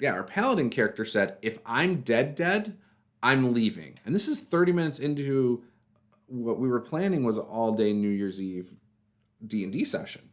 Yeah, our paladin character said, if I'm dead, I'm leaving. And this is 30 minutes into what we were planning was an all-day New Year's Eve D&D session.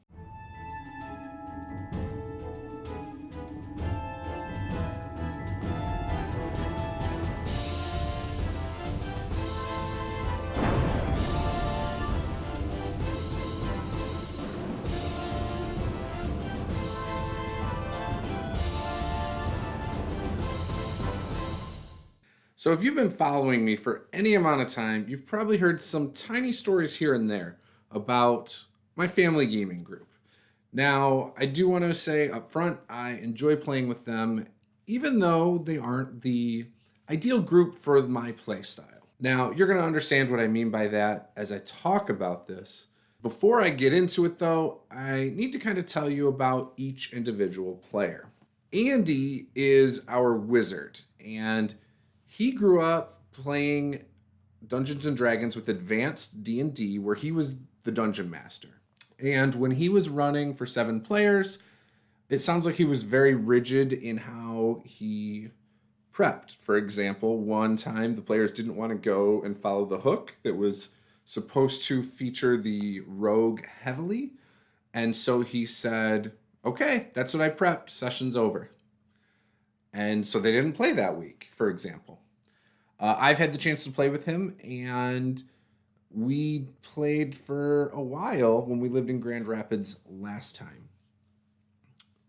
So if you've been following me for any amount of time, you've probably heard some tiny stories here and there about my family gaming group. Now, I do want to say up front, I enjoy playing with them, even though they aren't the ideal group for my play style. Now, you're going to understand what I mean by that as I talk about this. Before I get into it, though, I need to kind of tell you about each individual player. Andy is our wizard, and he grew up playing Dungeons and Dragons with advanced D&D, where he was the dungeon master. And when he was running for 7 players, it sounds like he was very rigid in how he prepped. For example, one time the players didn't want to go and follow the hook that was supposed to feature the rogue heavily. And so he said, okay, that's what I prepped. Session's over. And so they didn't play that week, for example. I've had the chance to play with him, and we played for a while when we lived in Grand Rapids last time.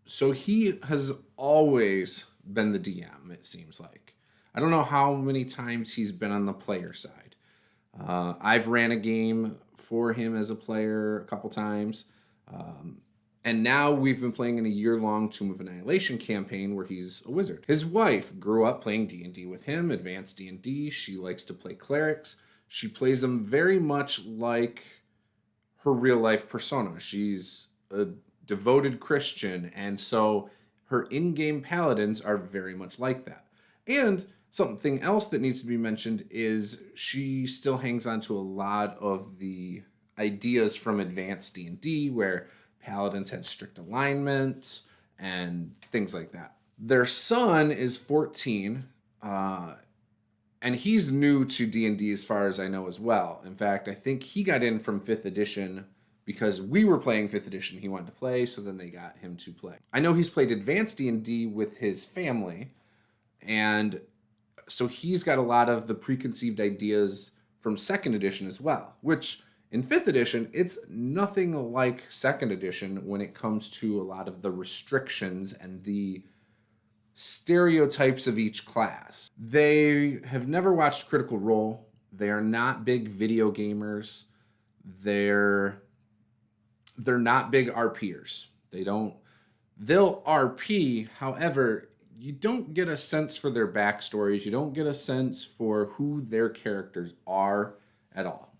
So he has always been the DM, it seems like. I don't know how many times he's been on the player side. I've ran a game for him as a player a couple times. And now we've been playing in a year-long Tomb of Annihilation campaign where he's a wizard. His wife grew up playing D&D with him, advanced D&D. She likes to play clerics. She plays them very much like her real-life persona. She's a devoted Christian, and so her in-game paladins are very much like that. And something else that needs to be mentioned is she still hangs on to a lot of the ideas from advanced D&D where paladins had strict alignments and things like that. Their son is 14, and he's new to D&D as far as I know as well. In fact, I think he got in from 5th edition because we were playing 5th edition. He wanted to play, so then they got him to play. I know he's played advanced D&D with his family, and so he's got a lot of the preconceived ideas from 2nd edition as well, which in 5th edition, it's nothing like 2nd edition when it comes to a lot of the restrictions and the stereotypes of each class. They have never watched Critical Role. They are not big video gamers. They're not big RPers. They'll RP, however, you don't get a sense for their backstories. You don't get a sense for who their characters are at all,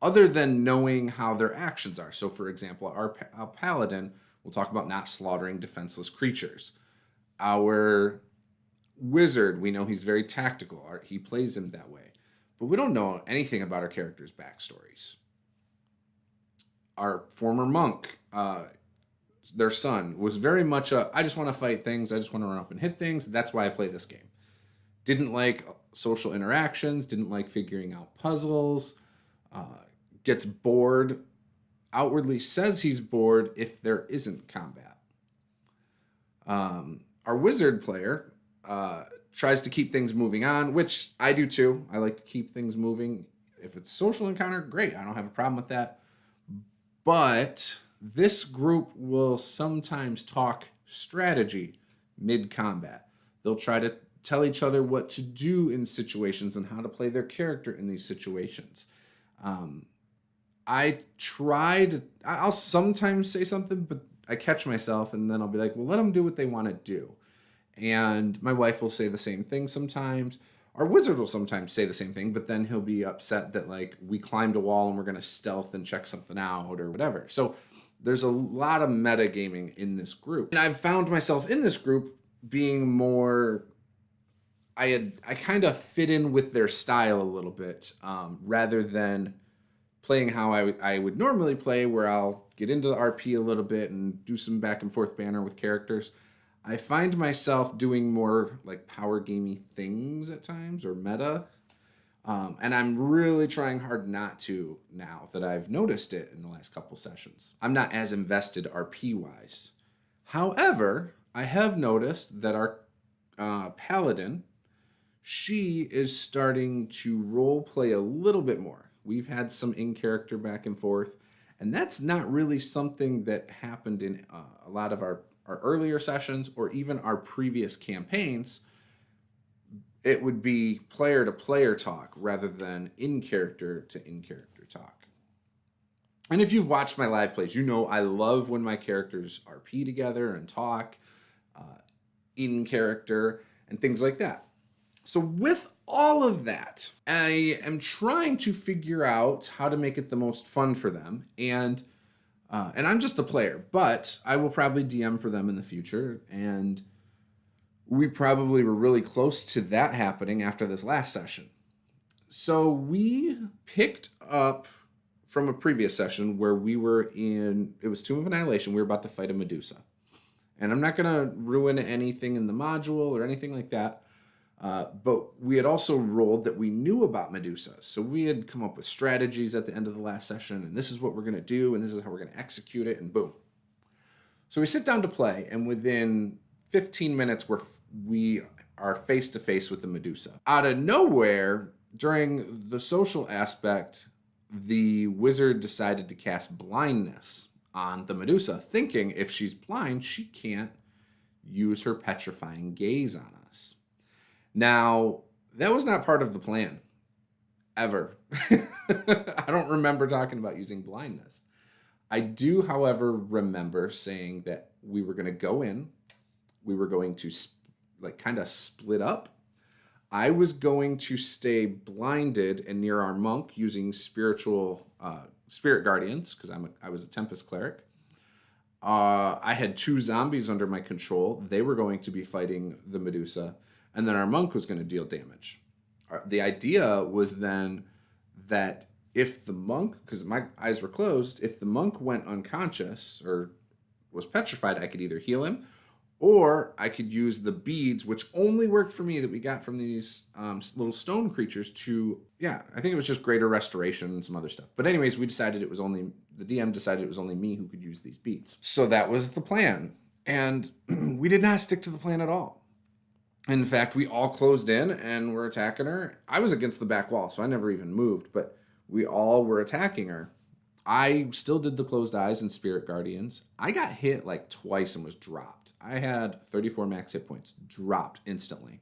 other than knowing how their actions are. So, for example, our paladin will talk about not slaughtering defenseless creatures. Our wizard, we know he's very tactical. He plays him that way. But we don't know anything about our characters' backstories. Our former monk, their son, was very much I just want to fight things. I just want to run up and hit things. That's why I play this game. Didn't like social interactions. Didn't like figuring out puzzles. Gets bored, outwardly says he's bored if there isn't combat. Our wizard player tries to keep things moving on, which I do too. I like to keep things moving. If it's social encounter, great. I don't have a problem with that. But this group will sometimes talk strategy mid-combat. They'll try to tell each other what to do in situations and how to play their character in these situations. I'll sometimes say something, but I catch myself and then I'll be like, well, let them do what they want to do. And my wife will say the same thing sometimes. Our wizard will sometimes say the same thing, but then he'll be upset that like we climbed a wall and we're going to stealth and check something out or whatever. So there's a lot of metagaming in this group. And I've found myself in this group being more, I kind of fit in with their style a little bit, rather than playing how I would normally play, where I'll get into the RP a little bit and do some back and forth banner with characters. I find myself doing more like power gamey things at times or meta. And I'm really trying hard not to now that I've noticed it in the last couple sessions. I'm not as invested RP wise. However, I have noticed that our paladin, she is starting to role play a little bit more. We've had some in character back and forth, and that's not really something that happened in a lot of our earlier sessions or even our previous campaigns. It would be player to player talk rather than in character to in character talk. And if you've watched my live plays, you know I love when my characters RP together and talk in character and things like that. So with all of that, I am trying to figure out how to make it the most fun for them. And I'm just a player, but I will probably DM for them in the future. And we probably were really close to that happening after this last session. So we picked up from a previous session where we were in, it was Tomb of Annihilation. We were about to fight a Medusa. And I'm not going to ruin anything in the module or anything like that. But we had also rolled that we knew about Medusa. So we had come up with strategies at the end of the last session. And this is what we're going to do. And this is how we're going to execute it. And boom. So we sit down to play. And within 15 minutes, we are face to face with the Medusa. Out of nowhere, during the social aspect, the wizard decided to cast blindness on the Medusa, thinking if she's blind, she can't use her petrifying gaze on us. Now, that was not part of the plan, ever. I don't remember talking about using blindness. I do, however, remember saying that we were going to go in, we were going to kind of split up. I was going to stay blinded and near our monk using spirit guardians, because I was a Tempest cleric. I had 2 zombies under my control. They were going to be fighting the Medusa, and then our monk was going to deal damage. The idea was then that if the monk, because my eyes were closed, if the monk went unconscious or was petrified, I could either heal him, or I could use the beads, which only worked for me, that we got from these little stone creatures to, I think it was just greater restoration and some other stuff. But anyways, the DM decided it was only me who could use these beads. So that was the plan. And we did not stick to the plan at all. In fact, we all closed in and were attacking her. I was against the back wall, so I never even moved, but we all were attacking her. I still did the closed eyes and spirit guardians. I got hit like twice and was dropped. I had 34 max hit points, dropped instantly.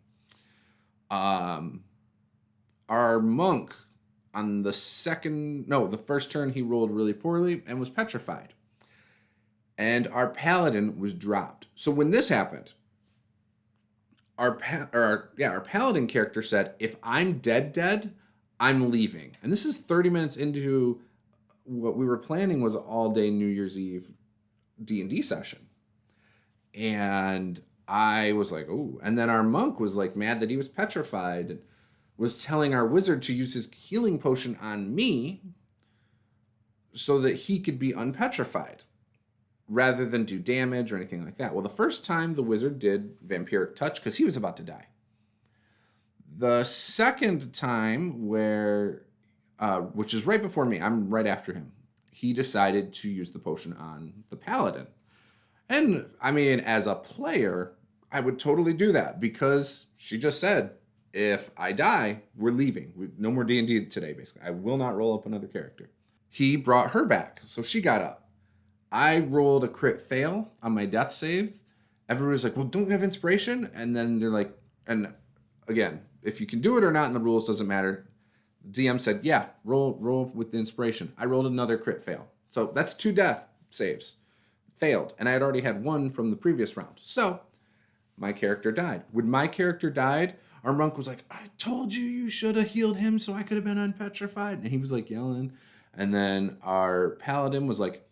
Our monk on the first turn, he rolled really poorly and was petrified. And our paladin was dropped. So when this happened, our paladin character said, if I'm dead, I'm leaving. And this is 30 minutes into what we were planning was an all-day New Year's Eve D&D session. And I was like, oh. And then our monk was like mad that he was petrified and was telling our wizard to use his healing potion on me so that he could be unpetrified rather than do damage or anything like that. Well, the first time the wizard did vampiric touch because he was about to die. The second time which is right before me, I'm right after him, he decided to use the potion on the paladin. And I mean, as a player, I would totally do that because she just said, if I die, we're leaving. No more D&D today, basically. I will not roll up another character. He brought her back, so she got up. I rolled a crit fail on my death save. Everybody's like, well, don't you have inspiration? And then they're like, and again, if you can do it or not in the rules, doesn't matter. The DM said, yeah, roll with the inspiration. I rolled another crit fail. So that's 2 death saves. Failed. And I had already had 1 from the previous round. So my character died. When my character died, our monk was like, I told you should have healed him so I could have been unpetrified. And he was like yelling. And then our paladin was like,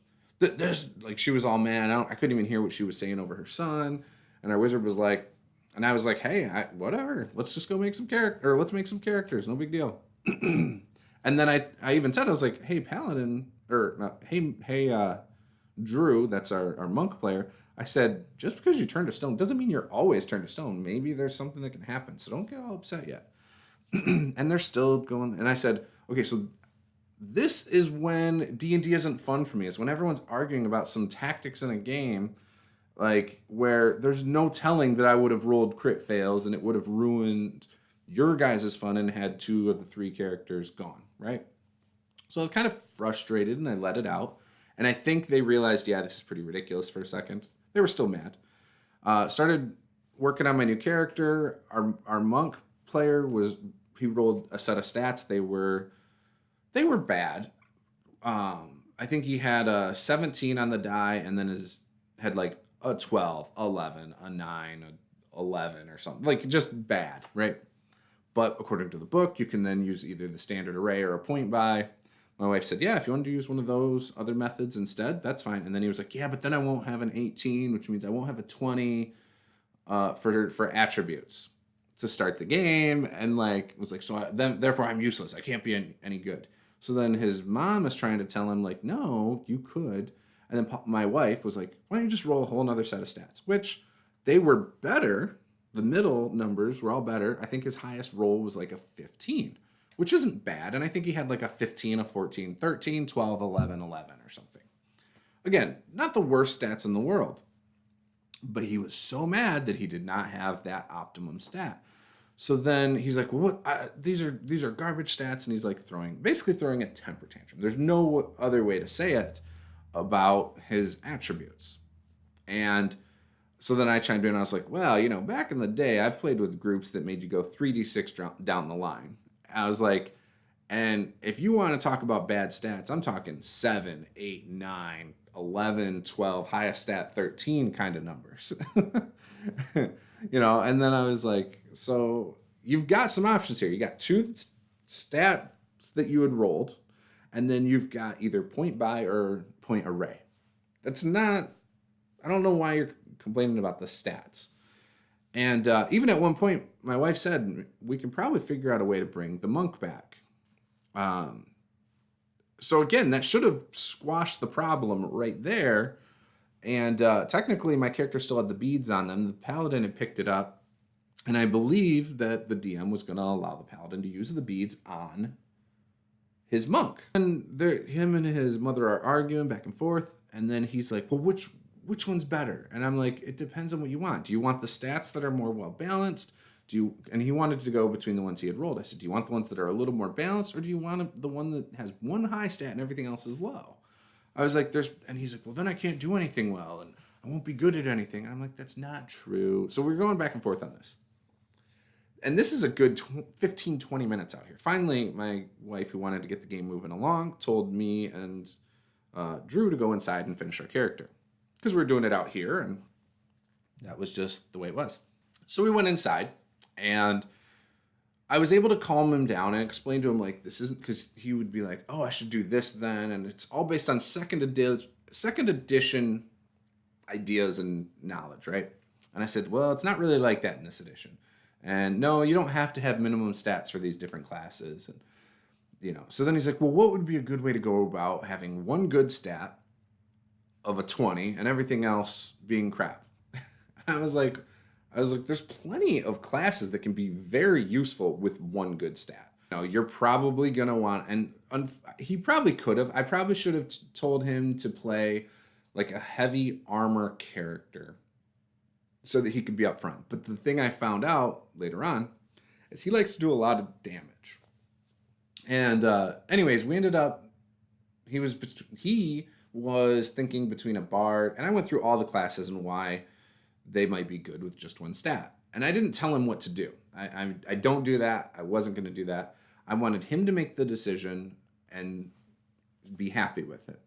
she was all mad. I couldn't even hear what she was saying over her son. And our wizard was like, and I was like, hey, whatever. Let's just go make some let's make some characters. No big deal. And then I even said, I was like, hey, paladin, or hey, Drew, that's our monk player. I said, just because you turn to stone doesn't mean you're always turned to stone. Maybe there's something that can happen. So don't get all upset yet. And they're still going. And I said, okay, so this is when D&D isn't fun for me. Is when everyone's arguing about some tactics in a game, like where there's no telling that I would have rolled crit fails and it would have ruined your guys' fun and had 2 of the 3 characters gone, right? So I was kind of frustrated and I let it out. And I think they realized, yeah, this is pretty ridiculous for a second. They were still mad. Started working on my new character. Our monk player he rolled a set of stats. They were bad. I think he had a 17 on the die and then had like a 12, 11, a 9, a 11 or something. Like just bad, right? But according to the book, you can then use either the standard array or a point buy. My wife said, yeah, if you want to use one of those other methods instead, that's fine. And then he was like, yeah, but then I won't have an 18, which means I won't have a 20 for attributes to start the game. And like, was like, so therefore I'm useless. I can't be any good. So then his mom is trying to tell him like, no, you could. And then my wife was like, why don't you just roll a whole nother set of stats, which they were better. The middle numbers were all better. I think his highest roll was like a 15, which isn't bad. And I think he had like a 15, a 14, 13, 12, 11, 11 or something. Again, not the worst stats in the world. But he was so mad that he did not have that optimum stat. So then he's like, well, these are garbage stats. And he's like basically throwing a temper tantrum. There's no other way to say it about his attributes. And so then I chimed in and I was like, well, back in the day, I've played with groups that made you go 3d6 down the line. I was like, and if you want to talk about bad stats, I'm talking 7, 8, 9, 11, 12, highest stat 13 kind of numbers. And then I was like, so you've got some options here. You got 2 stats that you had rolled, and then you've got either point buy or point array. That's not, I don't know why you're complaining about the stats. And even at one point, my wife said, we can probably figure out a way to bring the monk back. So again, that should have squashed the problem right there. And technically, my character still had the beads on them. The paladin had picked it up. And I believe that the DM was going to allow the paladin to use the beads on his monk. And him and his mother are arguing back and forth. And then he's like, well, which one's better? And I'm like, it depends on what you want. Do you want the stats that are more well-balanced? And he wanted to go between the ones he had rolled. I said, do you want the ones that are a little more balanced, or do you want the one that has one high stat and everything else is low? I was like, and he's like, well, then I can't do anything well, and I won't be good at anything. And I'm like, that's not true. So we're going back and forth on this. And this is a good 15, 20 minutes out here. Finally, my wife, who wanted to get the game moving along, told me and Drew to go inside and finish our character. Because we were doing it out here, and that was just the way it was. So we went inside, and I was able to calm him down and explain to him, like, this isn't, because he would be like, oh, I should do this then, and it's all based on second edition ideas and knowledge, right? And I said, well, it's not really like that in this edition. And no, you don't have to have minimum stats for these different classes. And, so then he's like, well, what would be a good way to go about having one good stat of a 20 and everything else being crap? I was like, there's plenty of classes that can be very useful with one good stat. You're probably going to want, and he probably could have, I probably should have told him to play like a heavy armor character so that he could be up front. But the thing I found out later on is he likes to do a lot of damage. And anyways, we ended up, he was thinking between a bard, and I went through all the classes and why they might be good with just one stat. And I didn't tell him what to do. I don't do that. I wasn't going to do that. I wanted him to make the decision and be happy with it.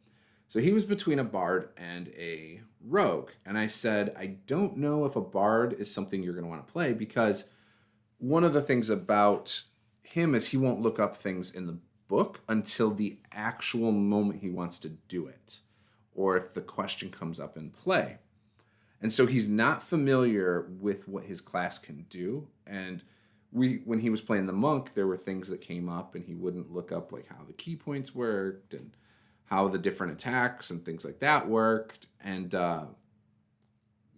So he was between a bard and a rogue. And I said, I don't know if a bard is something you're going to want to play, because one of the things about him is he won't look up things in the book until the actual moment he wants to do it, or if the question comes up in play. And so he's not familiar with what his class can do. And when he was playing the monk, there were things that came up and he wouldn't look up like how the key points worked and how the different attacks and things like that worked. And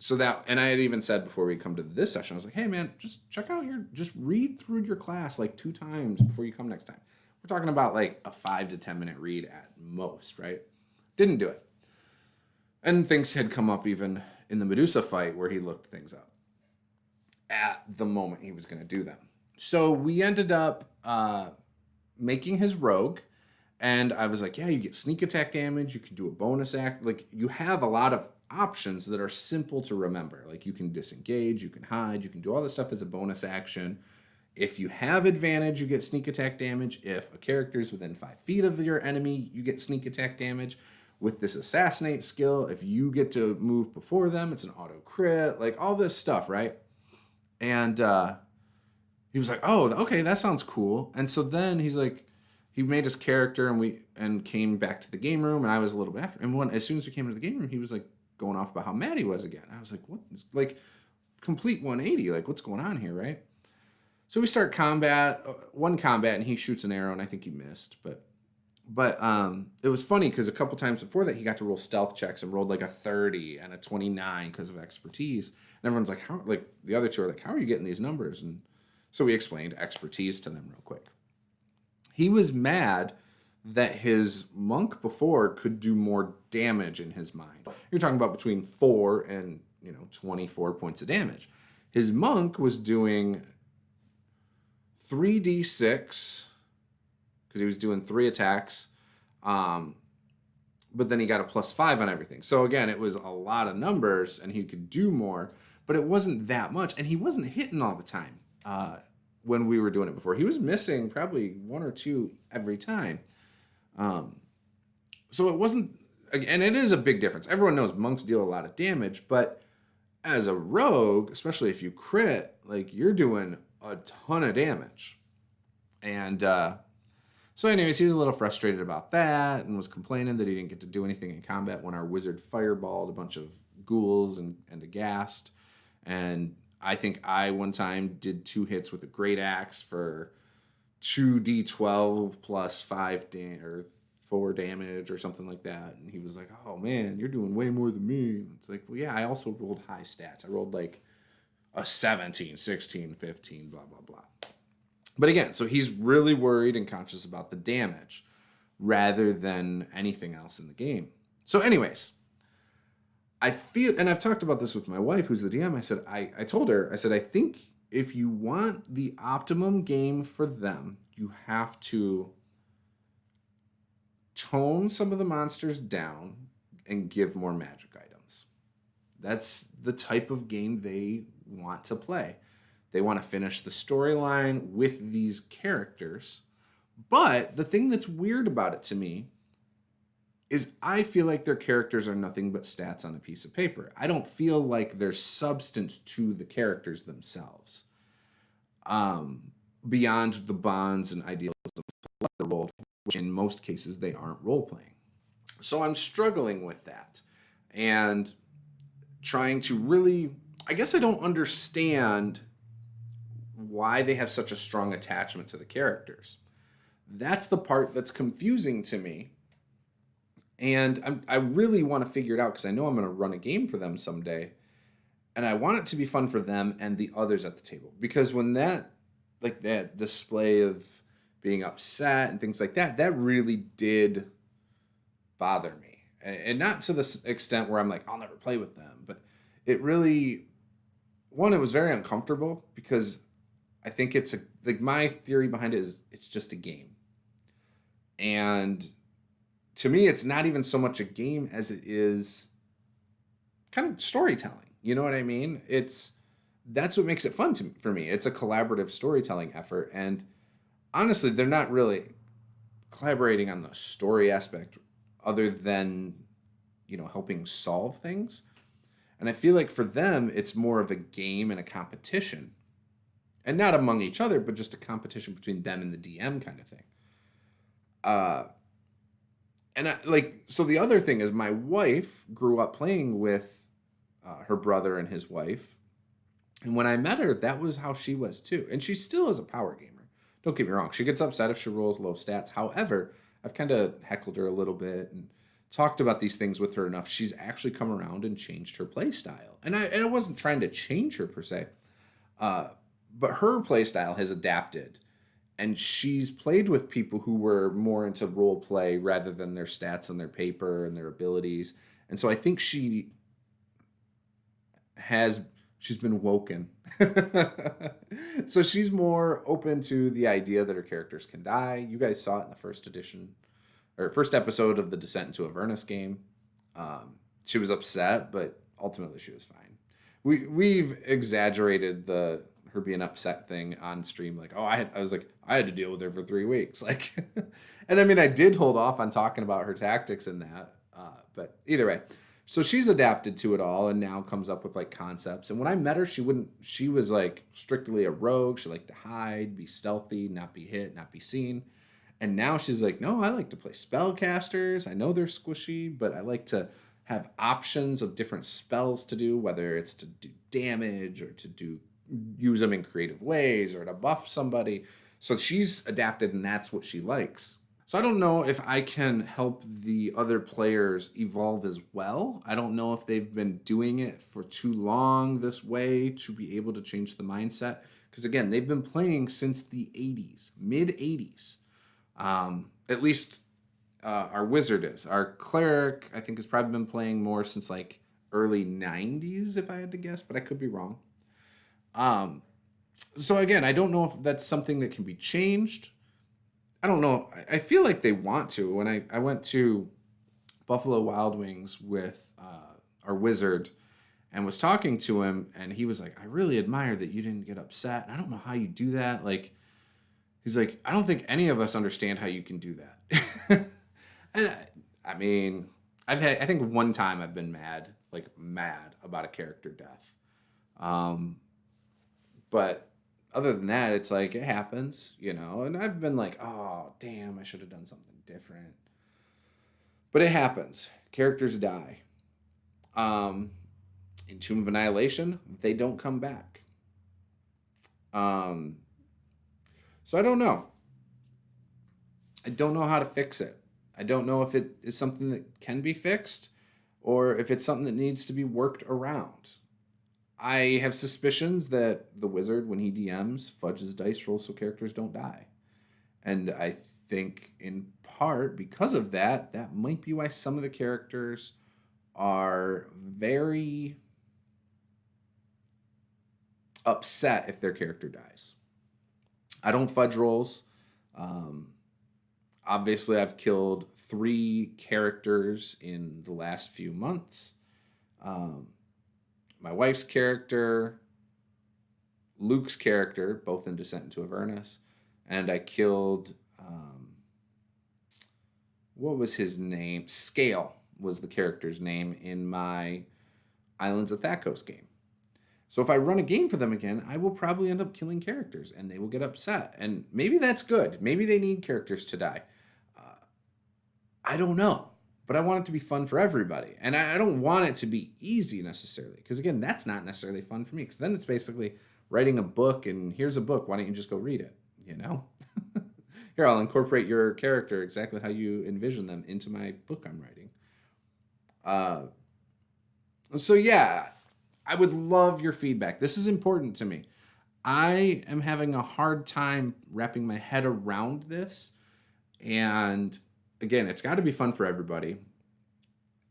so that, and I had even said before we come to this session, I was like, hey man, just read through your class like 2 times before you come next time. We're talking about like a 5 to 10 minute read at most, right? Didn't do it. And things had come up even in the Medusa fight where he looked things up at the moment he was going to do them. So we ended up making his rogue. And I was like, yeah, you get sneak attack damage. You can do a bonus act. Like, you have a lot of options that are simple to remember. Like, you can disengage, you can hide, you can do all this stuff as a bonus action. If you have advantage, you get sneak attack damage. If a character is within 5 feet of your enemy, you get sneak attack damage. With this assassinate skill, if you get to move before them, it's an auto crit. Like, all this stuff, right? And he was like, oh, okay, that sounds cool. And so then he's like, he made his character and came back to the game room, and I was a little bit after. And as soon as we came into the game room, he was like going off about how mad he was again. I was like, what? Like, complete 180. Like, what's going on here, right? So we start one combat, and he shoots an arrow, and I think he missed. But it was funny because a couple times before that, he got to roll stealth checks and rolled like a 30 and a 29 because of expertise. And everyone's like, how? Like, the other two are like, how are you getting these numbers? And so we explained expertise to them real quick. He was mad that his monk before could do more damage in his mind. You're talking about between 4 and 24 points of damage. His monk was doing 3d6 because he was doing 3 attacks, but then he got a +5 on everything. So again, it was a lot of numbers, and he could do more, but it wasn't that much, and he wasn't hitting all the time. When we were doing it before, he was missing probably 1 or 2 every time. So it wasn't, and it is a big difference. Everyone knows monks deal a lot of damage, but as a rogue, especially if you crit, like, you're doing a ton of damage. And so anyways, he was a little frustrated about that and was complaining that he didn't get to do anything in combat when our wizard fireballed a bunch of ghouls and aghast. And I think I one time did 2 hits with a great axe for 2d12 plus 5 or 4 damage or something like that. And he was like, oh man, you're doing way more than me. It's like, well, yeah, I also rolled high stats. I rolled like a 17, 16, 15, blah, blah, blah. But again, so he's really worried and conscious about the damage rather than anything else in the game. So anyways, I feel, and I've talked about this with my wife, who's the DM. I said, I told her, I said, I think if you want the optimum game for them, you have to tone some of the monsters down and give more magic items. That's the type of game they want to play. They want to finish the storyline with these characters. But the thing that's weird about it to me is I feel like their characters are nothing but stats on a piece of paper. I don't feel like there's substance to the characters themselves. Beyond the bonds and ideals of the role, which in most cases they aren't role-playing. So I'm struggling with that. And trying to really, I guess I don't understand why they have such a strong attachment to the characters. That's the part that's confusing to me. And I really want to figure it out because I know I'm going to run a game for them someday. And I want it to be fun for them and the others at the table. Because when that display of being upset and things like that, that really did bother me. And not to the extent where I'm like, I'll never play with them. But it really, it was very uncomfortable because I think it's my theory behind it is it's just a game. And to me, it's not even so much a game as it is kind of storytelling. You know what I mean? That's what makes it fun for me. It's a collaborative storytelling effort. And honestly, they're not really collaborating on the story aspect other than, helping solve things. And I feel like for them, it's more of a game and a competition. And not among each other, but just a competition between them and the DM kind of thing. So the other thing is my wife grew up playing with her brother and his wife. And when I met her, that was how she was too. And she still is a power gamer. Don't get me wrong. She gets upset if she rolls low stats. However, I've kind of heckled her a little bit and talked about these things with her enough, she's actually come around and changed her play style. And I wasn't trying to change her per se, but her play style has adapted. And she's played with people who were more into role play rather than their stats on their paper and their abilities. And so I think she's been woken. So she's more open to the idea that her characters can die. You guys saw it in the first edition or first episode of the Descent into Avernus game. She was upset, but ultimately she was fine. We've exaggerated her being upset thing on stream. Like, I was like, I had to deal with her for 3 weeks. Like, and I mean, I did hold off on talking about her tactics in that, but either way. So she's adapted to it all and now comes up with like concepts. And when I met her, she was like strictly a rogue. She liked to hide, be stealthy, not be hit, not be seen. And now she's like, no, I like to play spellcasters. I know they're squishy, but I like to have options of different spells to do, whether it's to do damage or to use them in creative ways or to buff somebody. So she's adapted and that's what she likes. So I don't know if I can help the other players evolve as well. I don't know if they've been doing it for too long this way to be able to change the mindset. Because again, they've been playing since the 80s, mid 80s. At least our wizard is. Our cleric, I think, has probably been playing more since like early 90s, if I had to guess, but I could be wrong. So again, I don't know if that's something that can be changed. I don't know. I feel like they want to. When I went to Buffalo Wild Wings with our wizard and was talking to him, and he was like, I really admire that you didn't get upset. I don't know how you do that. Like, he's like, I don't think any of us understand how you can do that. And I mean, I think one time I've been mad about a character death. But other than that, it's like, it happens, and I've been like, oh, damn, I should have done something different. But it happens. Characters die. In Tomb of Annihilation, they don't come back. So I don't know. I don't know how to fix it. I don't know if it is something that can be fixed or if it's something that needs to be worked around. I have suspicions that the wizard, when he DMs, fudges dice rolls so characters don't die. And I think in part because of that, that might be why some of the characters are very upset if their character dies. I don't fudge rolls. Obviously, I've killed 3 characters in the last few months. My wife's character, Luke's character, both in Descent into Avernus, and I killed, what was his name? Scale was the character's name in my Islands of Thakos game. So if I run a game for them again, I will probably end up killing characters, and they will get upset. And maybe that's good. Maybe they need characters to die. I don't know. But I want it to be fun for everybody. And I don't want it to be easy necessarily. Because again, that's not necessarily fun for me. Because then it's basically writing a book and here's a book. Why don't you just go read it? Here, I'll incorporate your character exactly how you envision them into my book I'm writing. So yeah, I would love your feedback. This is important to me. I am having a hard time wrapping my head around this. And again, it's got to be fun for everybody.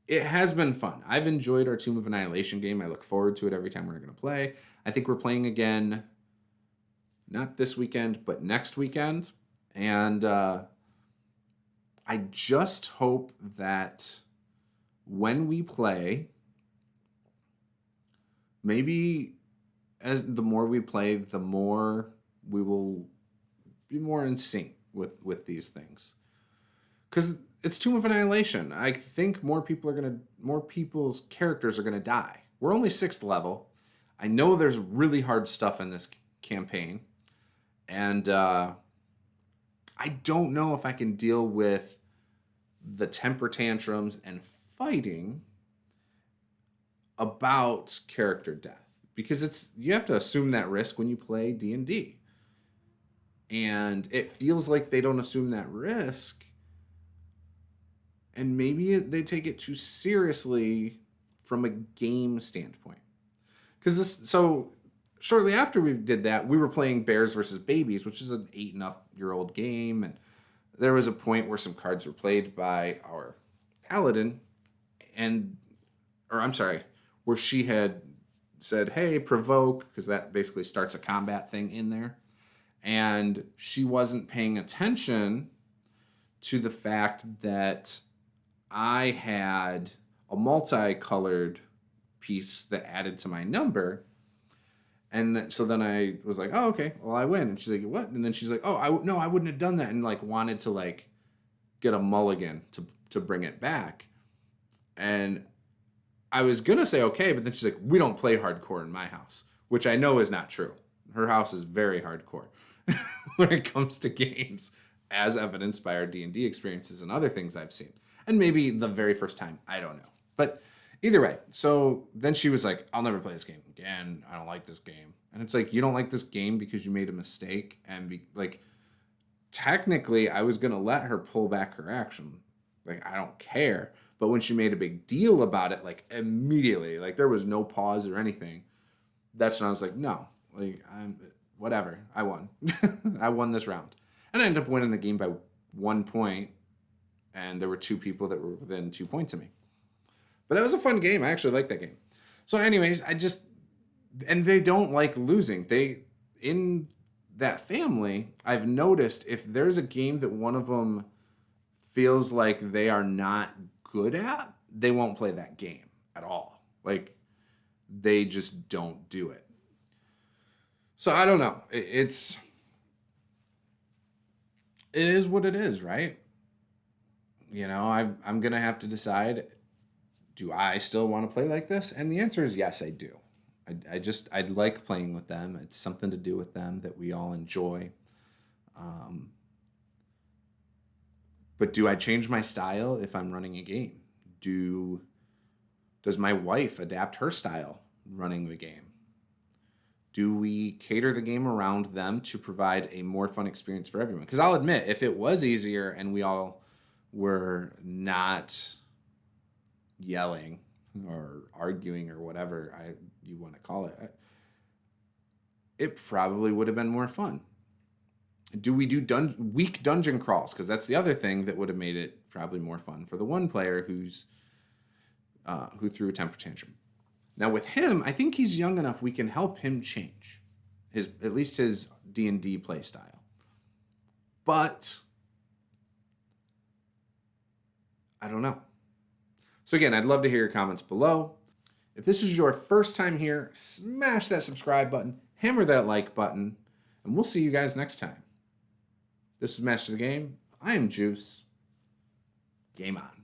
It has been fun. I've enjoyed our Tomb of Annihilation game. I look forward to it every time we're going to play. I think we're playing again, not this weekend, but next weekend. And I just hope that when we play, maybe as the more we play, the more we will be more in sync with these things. Because it's Tomb of Annihilation. I think more people's characters are gonna die. We're only 6th level. I know there's really hard stuff in this campaign, and I don't know if I can deal with the temper tantrums and fighting about character death, because you have to assume that risk when you play D&D, and it feels like they don't assume that risk and maybe they take it too seriously from a game standpoint. Because so shortly after we did that, we were playing Bears versus Babies, which is an 8-and-up-year-old game, and there was a point where some cards were played by our paladin, or I'm sorry, where she had said, "Hey, provoke," because that basically starts a combat thing in there, and she wasn't paying attention to the fact that I had a multicolored piece that added to my number. And so then I was like, "Oh, okay, well, I win." And she's like, "What?" And then she's like, "Oh, no, I wouldn't have done that." And like wanted to like get a mulligan to bring it back. And I was gonna say okay, but then she's like, "We don't play hardcore in my house," which I know is not true. Her house is very hardcore when it comes to games, as evidenced by our D&D experiences and other things I've seen. And maybe the very first time, I don't know. But either way, so then she was like, "I'll never play this game again. I don't like this game." And it's like, you don't like this game because you made a mistake. And like, technically, I was going to let her pull back her action. Like, I don't care. But when she made a big deal about it, like immediately, like there was no pause or anything. That's when I was like, no, like whatever. I won. I won this round. And I ended up winning the game by 1 point. And there were 2 people that were within 2 points of me. But that was a fun game. I actually liked that game. So anyways, and they don't like losing. In that family, I've noticed if there's a game that one of them feels like they are not good at, they won't play that game at all. Like, they just don't do it. So I don't know. It is what it is, right? You know, I'm going to have to decide, do I still want to play like this? And the answer is yes, I do. I like playing with them. It's something to do with them that we all enjoy. But do I change my style if I'm running a game? Does my wife adapt her style running the game? Do we cater the game around them to provide a more fun experience for everyone? Because I'll admit, if it was easier and we all were not yelling or arguing or whatever you want to call it, it probably would have been more fun. Do we do weak dungeon crawls? Because that's the other thing that would have made it probably more fun for the one player who threw a temper tantrum. Now with him, I think he's young enough we can help him change at least his D&D play style. But I don't know. So again, I'd love to hear your comments below. If this is your first time here, smash that subscribe button, hammer that like button, and we'll see you guys next time. This is Master of the Game. I am Juice. Game on.